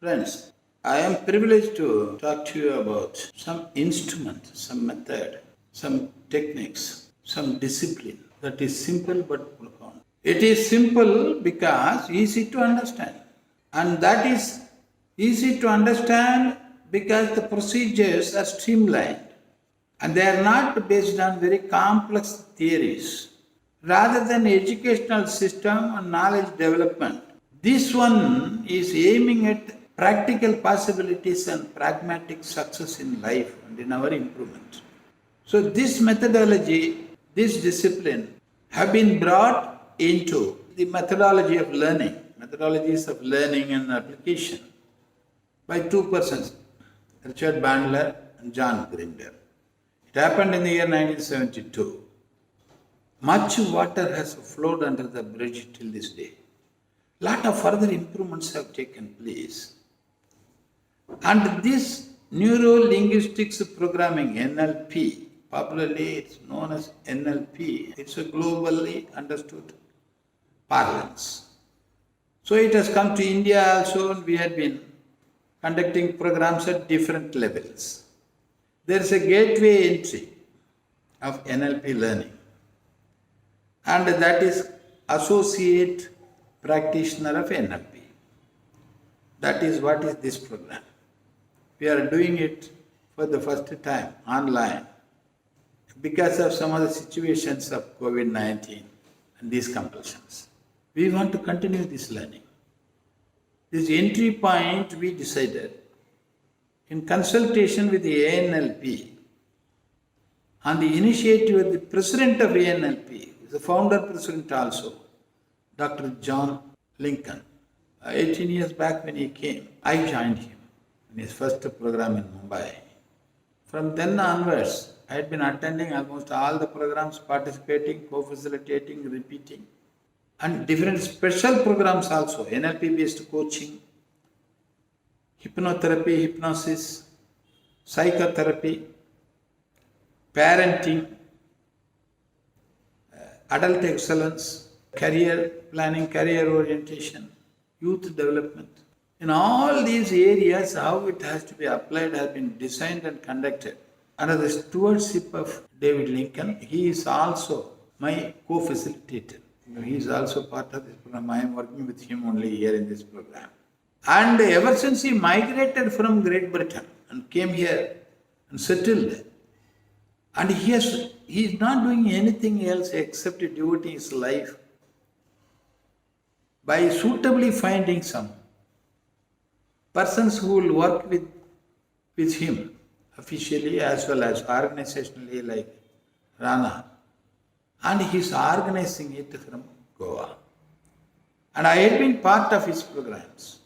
Friends, I am privileged to talk to you about some instrument, some method, some techniques, some discipline that is simple but profound. It is simple because easy to understand. And that is easy to understand because the procedures are streamlined and they are not based on very complex theories. Rather than educational system and knowledge development, this one is aiming at practical possibilities and pragmatic success in life and in our improvement. So this methodology, this discipline have been brought into the methodology of learning, methodologies of learning and application by two persons, Richard Bandler and John Grinder. It happened in the year 1972. Much water has flowed under the bridge till this day. Lot of further improvements have taken place. And this neuro-linguistics programming, NLP, popularly it's known as NLP, it's a globally understood parlance. So it has come to India also, and we had been conducting programs at different levels. There is a gateway entry of NLP learning, and that is associate practitioner of NLP. That is what is this program. We are doing it for the first time online because of some of the situations of COVID-19 and these compulsions. We want to continue this learning. This entry point we decided in consultation with the ANLP on the initiative of the president of ANLP, the founder president also, Dr. John Lincoln. 18 years back when he came, I joined him in his first program in Mumbai. From then onwards, I had been attending almost all the programs, participating, co-facilitating, repeating, and different special programs also, NLP-based coaching, hypnotherapy, hypnosis, psychotherapy, parenting, adult excellence, career planning, career orientation, youth development. In all these areas, how it has to be applied has been designed and conducted under the stewardship of David Lincoln. He is also my co-facilitator. He is also part of this program. I am working with him only here in this program. And ever since he migrated from Great Britain and came here and settled, and he is not doing anything else except devoting his life by suitably finding some persons who will work with him officially as well as organizationally, like Rana. And he is organizing it from Goa. And I had been part of his programs.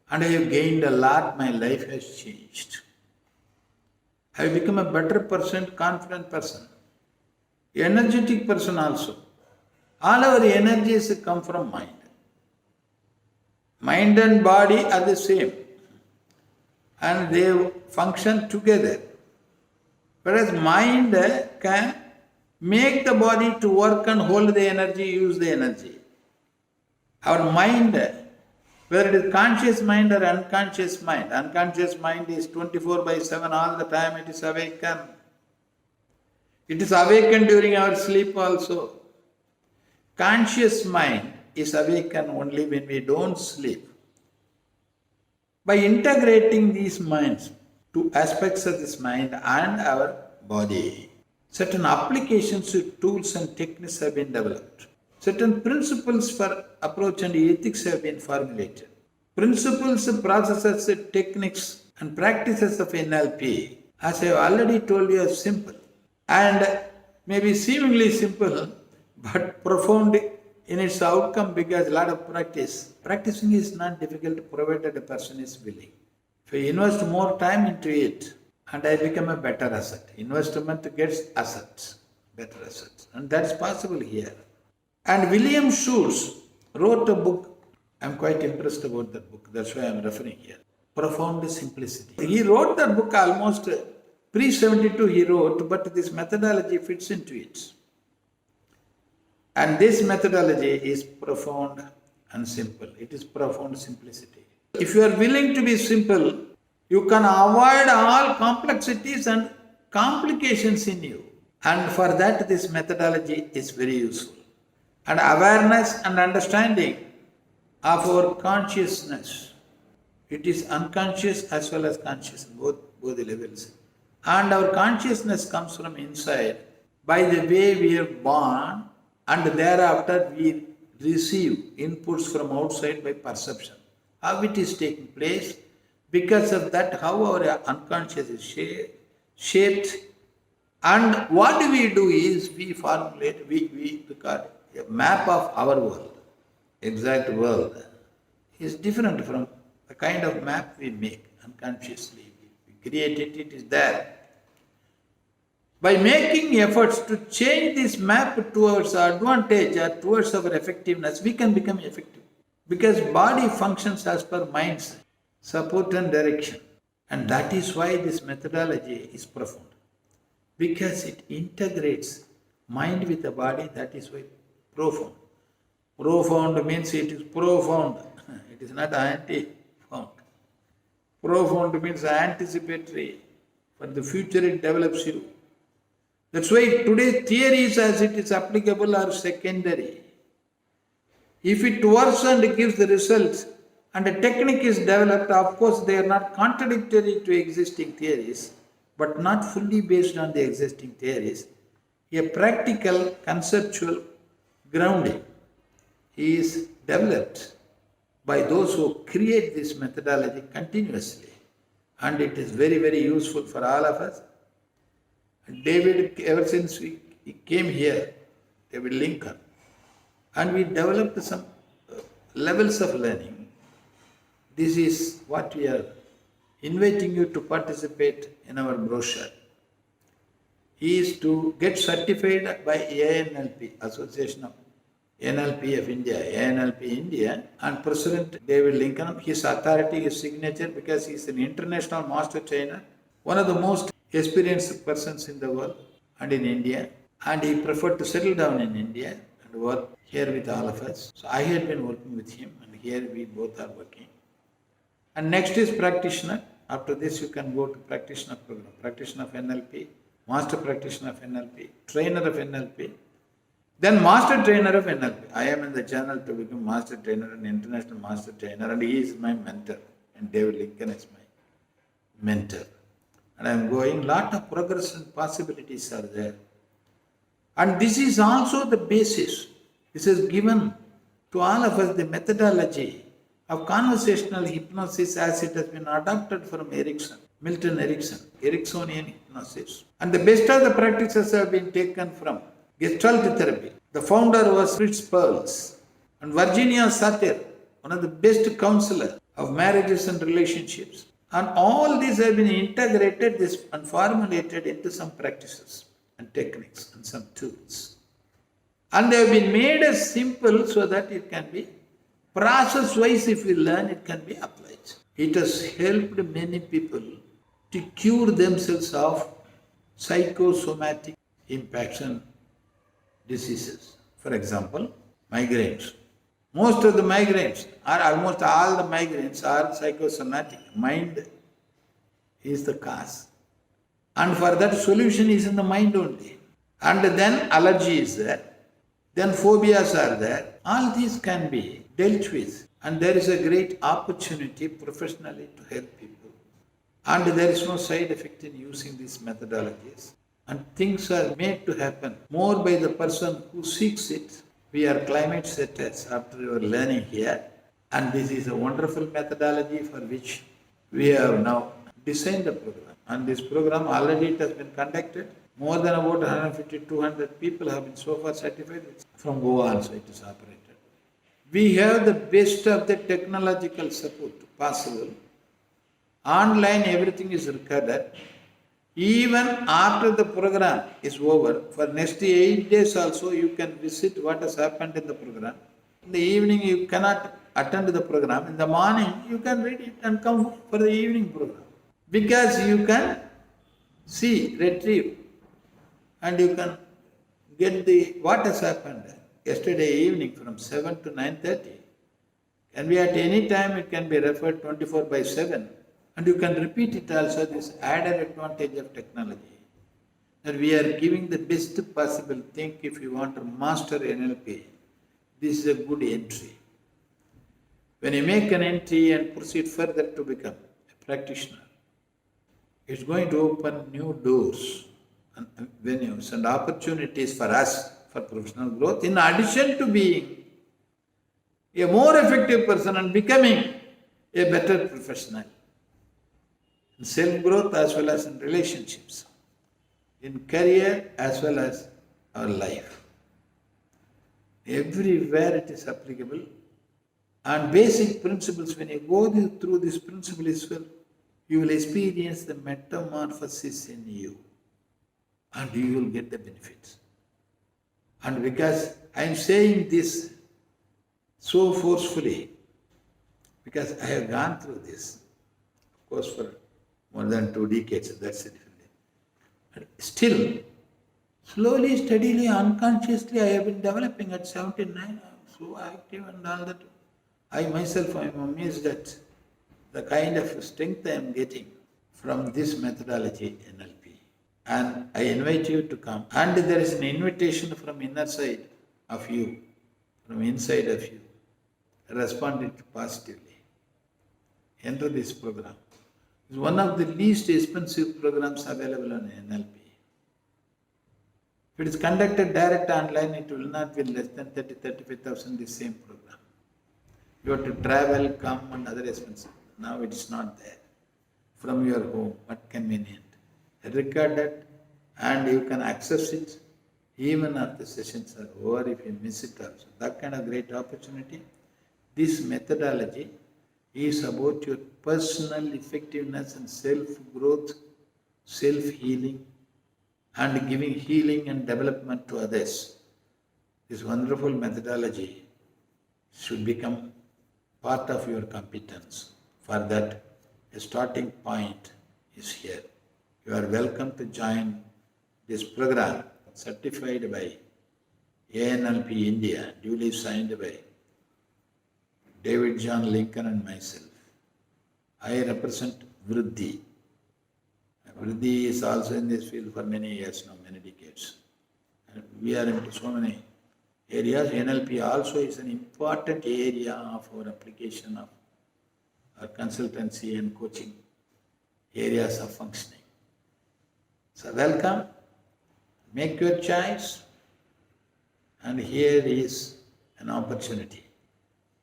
And I have gained a lot. My life has changed. I have become a better person, confident person, energetic person also. All our energies come from mind. Mind and body are the same, and they function together. Whereas mind can make the body to work and hold the energy, use the energy. Our mind, whether it is conscious mind or unconscious mind is 24/7 all the time, it is awakened. It is awakened during our sleep also. Conscious mind is awakened only when we don't sleep. By integrating these minds, two aspects of this mind and our body, certain applications, tools and techniques have been developed. Certain principles for approach and ethics have been formulated. Principles, processes, techniques and practices of NLP, as I have already told you, are simple and maybe seemingly simple but profound in its outcome because a lot of practice. Practicing is not difficult provided a person is willing. If I invest more time into it and I become a better asset, investment gets assets, better assets, and that's possible here. And William Schultz wrote a book. I'm quite impressed about that book. That's why I'm referring here. Profound Simplicity. He wrote that book almost pre-72 he wrote, but this methodology fits into it. And this methodology is profound and simple. It is profound simplicity. If you are willing to be simple, you can avoid all complexities and complications in you. And for that, this methodology is very useful. And awareness and understanding of our consciousness. It is unconscious as well as conscious, both the levels. And our consciousness comes from inside by the way we are born, and thereafter we receive inputs from outside by perception. How it is taking place, because of that, how our unconscious is shaped. And what we do is we formulate, we because a map of our world, exact world, is different from the kind of map we make unconsciously. We create it, it is there. By making efforts to change this map towards our advantage or towards our effectiveness, we can become effective. Because body functions as per mind's support and direction. And that is why this methodology is profound. Because it integrates mind with the body, that is why profound. Profound means it is profound. It is not anti-found. Profound means anticipatory. For the future it develops you. That's why today's theories as it is applicable are secondary. If it works and gives the results and a technique is developed, of course they are not contradictory to existing theories, but not fully based on the existing theories. A practical conceptual grounding is developed by those who create this methodology continuously. And it is very, very useful for all of us. David, ever since he came here, David Lincoln, and we developed some levels of learning. This is what we are inviting you to participate in our brochure. He is to get certified by ANLP, Association of NLP of India, ANLP India, and President David Lincoln, his authority, his signature, because he is an international master trainer, one of the most experienced persons in the world and in India, and he preferred to settle down in India and work here with all of us. So I had been working with him, and here we both are working. And next is practitioner. After this, you can go to practitioner program, practitioner of NLP, master practitioner of NLP, trainer of NLP, then master trainer of NLP. I am in the channel to become master trainer and international master trainer, and he is my mentor, and David Lincoln is my mentor. And I am going, lot of progress and possibilities are there. And this is also the basis. This is given to all of us the methodology of conversational hypnosis as it has been adopted from Erickson, Milton Erickson, Ericksonian hypnosis. And the best of the practices have been taken from Gestalt therapy. The founder was Fritz Perls. And Virginia Satir, one of the best counselors of marriages and relationships. And all these have been integrated and formulated into some practices and techniques and some tools. And they have been made as simple so that it can be process-wise, if we learn, it can be applied. It has helped many people to cure themselves of psychosomatic impacts and diseases. For example, migraines. Most of the migraines, or almost all the migraines, are psychosomatic. Mind is the cause. And for that, solution is in the mind only. And then allergy is there. Then phobias are there. All these can be dealt with. And there is a great opportunity professionally to help people. And there is no side effect in using these methodologies. And things are made to happen more by the person who seeks it. We are climate setters after your learning here. And this is a wonderful methodology for which we have now designed a program. And this program already it has been conducted. More than about 150, 200 people have been so far certified. From Goa also it is operated. We have the best of the technological support possible. Online everything is recorded. Even after the program is over, for next 8 days also you can visit what has happened in the program. In the evening you cannot attend the program. In the morning you can read it and come for the evening program. Because you can see, retrieve, and you can get the what has happened yesterday evening from 7 to 9:30. And we at any time it can be referred 24 by 7. And you can repeat it also, this added advantage of technology. That we are giving the best possible thing if you want to master NLP. This is a good entry. When you make an entry and proceed further to become a practitioner, it's going to open new doors and venues and opportunities for us for professional growth, in addition to being a more effective person and becoming a better professional in self-growth as well as in relationships, in career as well as our life. Everywhere it is applicable. And basic principles, when you go through this principle as well, you will experience the metamorphosis in you and you will get the benefits. And because I am saying this so forcefully, because I have gone through this, of course, for more than 2 decades, that's it. And still, slowly, steadily, unconsciously, I have been developing at 79. I am so active and all that. I myself am amazed at the kind of strength I am getting from this methodology, NLP. And I invite you to come. And there is an invitation from inner side of you, from inside of you. Respond it positively. Enter this program. It's one of the least expensive programs available on NLP. If it is conducted direct online, it will not be less than 35,000, the same program. You have to travel, come and other expenses. Now it's not there. From your home, but convenient. Recorded and you can access it even after sessions are over if you miss it also. That kind of great opportunity. This methodology is about your personal effectiveness and self-growth, self-healing, and giving healing and development to others. This wonderful methodology should become part of your competence. For that, a starting point is here. You are welcome to join this program, certified by ANLP India, duly signed by David John Lincoln and myself. I represent Vriddhi. Vriddhi is also in this field for many years now, many decades. And we are into so many areas. NLP also is an important area of our application of our consultancy and coaching areas of functioning. So welcome, make your choice, and here is an opportunity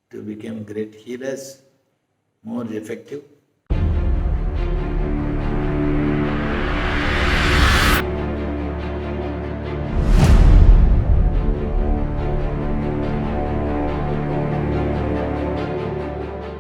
to become great healers, more effective,